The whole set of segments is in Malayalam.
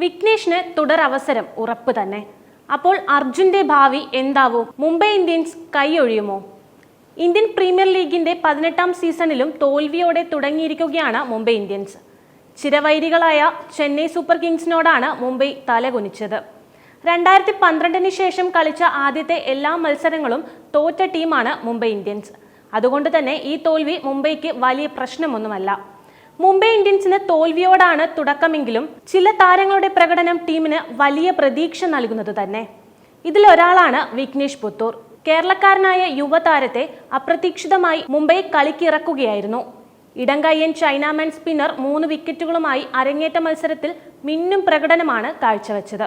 വിഘ്നേഷിന് തുടർ അവസരം ഉറപ്പ് തന്നെ. അപ്പോൾ അർജുന്റെ ഭാവി എന്താവും? മുംബൈ ഇന്ത്യൻസ് കൈയൊഴിയുമോ? ഇന്ത്യൻ പ്രീമിയർ ലീഗിന്റെ 18ാം സീസണിലും തോൽവിയോടെ തുടങ്ങിയിരിക്കുകയാണ് മുംബൈ ഇന്ത്യൻസ്. ചിരവൈരികളായ ചെന്നൈ സൂപ്പർ കിങ്സിനോടാണ് മുംബൈ തലകുനിച്ചത്. 2012 ശേഷം കളിച്ച ആദ്യത്തെ എല്ലാ മത്സരങ്ങളും തോറ്റ ടീമാണ് മുംബൈ ഇന്ത്യൻസ്. അതുകൊണ്ട് തന്നെ ഈ തോൽവി മുംബൈക്ക് വലിയ പ്രശ്നമൊന്നുമല്ല. മുംബൈ ഇന്ത്യൻസിന് തോൽവിയോടാണ് തുടക്കമെങ്കിലും ചില താരങ്ങളുടെ പ്രകടനം ടീമിന് വലിയ പ്രതീക്ഷ നൽകുന്നത് തന്നെ. ഇതിലൊരാളാണ് വിഘ്നേഷ് പുത്തൂർ. കേരളക്കാരനായ യുവതാരത്തെ അപ്രതീക്ഷിതമായി മുംബൈ കളിക്കിറക്കുകയായിരുന്നു. ഇടംകയ്യൻ ചൈനാമാൻ സ്പിന്നർ 3 വിക്കറ്റുകളുമായി അരങ്ങേറ്റ മത്സരത്തിൽ മിന്നും പ്രകടനമാണ് കാഴ്ചവെച്ചത്.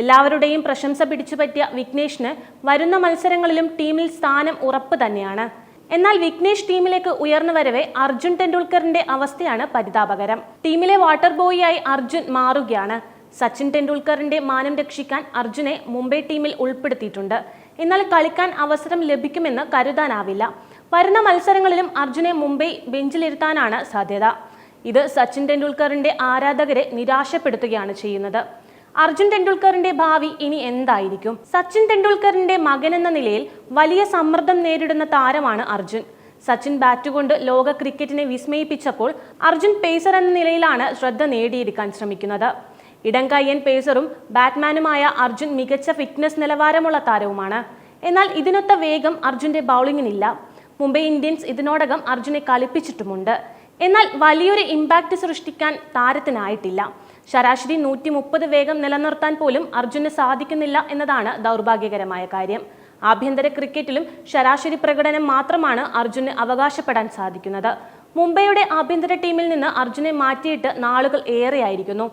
എല്ലാവരുടെയും പ്രശംസ പിടിച്ചുപറ്റിയ വിഘ്നേഷിന് വരുന്ന മത്സരങ്ങളിലും ടീമിൽ സ്ഥാനം ഉറപ്പ് തന്നെയാണ്. എന്നാൽ വിഘ്നേഷ് ടീമിലേക്ക് ഉയർന്നു വരവെ അർജുൻ ടെണ്ടുൽക്കറിന്റെ അവസ്ഥയാണ് പരിതാപകരം. ടീമിലെ വാട്ടർ ബോയിയായി അർജുൻ മാറുകയാണ്. സച്ചിൻ ടെണ്ടുൽക്കറിന്റെ മാനം രക്ഷിക്കാൻ അർജുനെ മുംബൈ ടീമിൽ ഉൾപ്പെടുത്തിയിട്ടുണ്ട്. എന്നാൽ കളിക്കാൻ അവസരം ലഭിക്കുമെന്ന് കരുതാനാവില്ല. വരുന്ന മത്സരങ്ങളിലും അർജുനെ മുംബൈ ബെഞ്ചിലിരുത്താനാണ് സാധ്യത. ഇത് സച്ചിൻ ടെണ്ടുൽക്കറിന്റെ ആരാധകരെ നിരാശപ്പെടുത്തുകയാണ് ചെയ്യുന്നത്. അർജുൻ ടെണ്ടുൽക്കറിന്റെ ഭാവി ഇനി എന്തായിരിക്കും? സച്ചിൻ ടെണ്ടുൽക്കറിന്റെ മകൻ എന്ന നിലയിൽ വലിയ സമ്മർദ്ദം നേരിടുന്ന താരമാണ് അർജുൻ. സച്ചിൻ ബാറ്റുകൊണ്ട് ലോക ക്രിക്കറ്റിനെ വിസ്മയിപ്പിച്ചപ്പോൾ അർജുൻ പേസർ എന്ന നിലയിലാണ് ശ്രദ്ധ നേടിയെടുക്കാൻ ശ്രമിക്കുന്നത്. ഇടംകയ്യൻ പേസറും ബാറ്റ്മാനുമായ അർജുൻ മികച്ച ഫിറ്റ്നസ് നിലവാരമുള്ള താരവുമാണ്. എന്നാൽ ഇതിനൊത്ത വേഗം അർജുന്റെ ബൗളിങ്ങിനില്ല. മുംബൈ ഇന്ത്യൻസ് ഇതിനോടകം അർജുനെ കളിപ്പിച്ചിട്ടുമുണ്ട്. എന്നാൽ വലിയൊരു ഇമ്പാക്ട് സൃഷ്ടിക്കാൻ താരത്തിനായിട്ടില്ല. ശരാശരി 130 വേഗം നിലനിർത്താൻ പോലും അർജുന് സാധിക്കുന്നില്ല എന്നതാണ് ദൗർഭാഗ്യകരമായ കാര്യം. ആഭ്യന്തര ക്രിക്കറ്റിലും ശരാശരി പ്രകടനം മാത്രമാണ് അർജുന് അവകാശപ്പെടാൻ സാധിക്കുന്നത്. മുംബൈയുടെ ആഭ്യന്തര ടീമിൽ നിന്ന് അർജുനെ മാറ്റിയിട്ട് നാളുകൾ ഏറെയായിരിക്കുന്നു.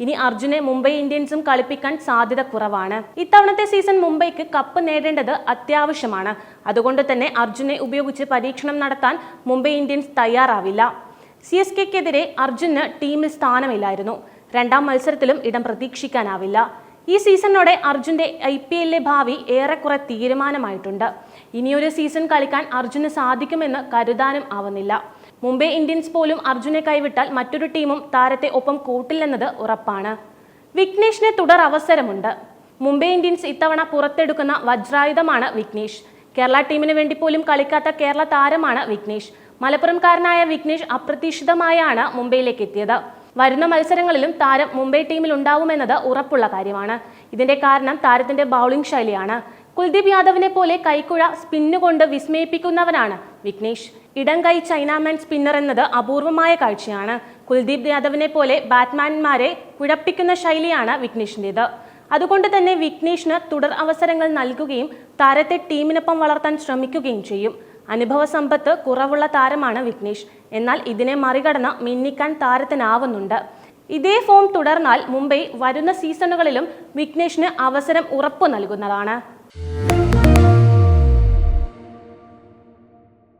ഇനി അർജുനെ മുംബൈ ഇന്ത്യൻസും കളിപ്പിക്കാൻ സാധ്യത കുറവാണ്. ഇത്തവണത്തെ സീസൺ മുംബൈക്ക് കപ്പ് നേടേണ്ടത് അത്യാവശ്യമാണ്. അതുകൊണ്ട് തന്നെ അർജുനെ ഉപയോഗിച്ച് പരീക്ഷണം നടത്താൻ മുംബൈ ഇന്ത്യൻസ് തയ്യാറാവില്ല. CSKക്കെതിരെ അർജുന് ടീമിൽ സ്ഥാനമില്ലായിരുന്നു. 2ാം മത്സരത്തിലും ഇടം പ്രതീക്ഷിക്കാനാവില്ല. ഈ സീസണോടെ അർജുന്റെ IPL ഭാവി ഏറെക്കുറെ തീരുമാനമായിട്ടുണ്ട്. ഇനിയൊരു സീസൺ കളിക്കാൻ അർജുന് സാധിക്കുമെന്ന് കരുതാനും ആവുന്നില്ല. മുംബൈ ഇന്ത്യൻസ് പോലും അർജുനെ കൈവിട്ടാൽ മറ്റൊരു ടീമും താരത്തെ ഒപ്പം കൂട്ടില്ലെന്നത് ഉറപ്പാണ്. വിഘ്നേഷിന് തുടർ അവസരമുണ്ട്. മുംബൈ ഇന്ത്യൻസ് ഇത്തവണ പുറത്തെടുക്കുന്ന വജ്രായുധമാണ് വിഘ്നേഷ്. കേരള ടീമിന് വേണ്ടി പോലും കളിക്കാത്ത കേരള താരമാണ് വിഘ്നേഷ്. മലപ്പുറംകാരനായ വിഘ്നേഷ് അപ്രതീക്ഷിതമായാണ് മുംബൈയിലേക്ക് എത്തിയത്. വരുന്ന മത്സരങ്ങളിലും താരം മുംബൈ ടീമിൽ ഉണ്ടാവുമെന്നത് ഉറപ്പുള്ള കാര്യമാണ്. ഇതിന്റെ കാരണം താരത്തിന്റെ ബൗളിംഗ് ശൈലിയാണ്. കുൽദീപ് യാദവിനെ പോലെ കൈക്കുഴ സ്പിന്നുകൊണ്ട് വിസ്മയിപ്പിക്കുന്നവനാണ് വിഘ്നേഷ്. ഇടംകൈ ചൈനാമാൻ സ്പിന്നർ എന്നത് അപൂർവമായ കാഴ്ചയാണ്. കുൽദീപ് യാദവിനെ പോലെ ബാറ്റ്മാൻമാരെ കുഴപ്പിക്കുന്ന ശൈലിയാണ് വിഘ്നേഷിന്റേത്. അതുകൊണ്ട് തന്നെ വിഘ്നേഷിന് തുടർ അവസരങ്ങൾ നൽകുകയും താരത്തെ ടീമിനൊപ്പം വളർത്താൻ ശ്രമിക്കുകയും ചെയ്യും. അനുഭവ സമ്പത്ത് കുറവുള്ള താരമാണ് വിഘ്നേഷ്. എന്നാൽ ഇതിനെ മറികടന്ന് മിന്നിക്കാൻ താരത്തിനാവുന്നുണ്ട്. ഇതേ ഫോം തുടർന്നാൽ മുംബൈ വരുന്ന സീസണുകളിലും വിഘ്നേഷിന് അവസരം ഉറപ്പു നൽകുന്നതാണ്.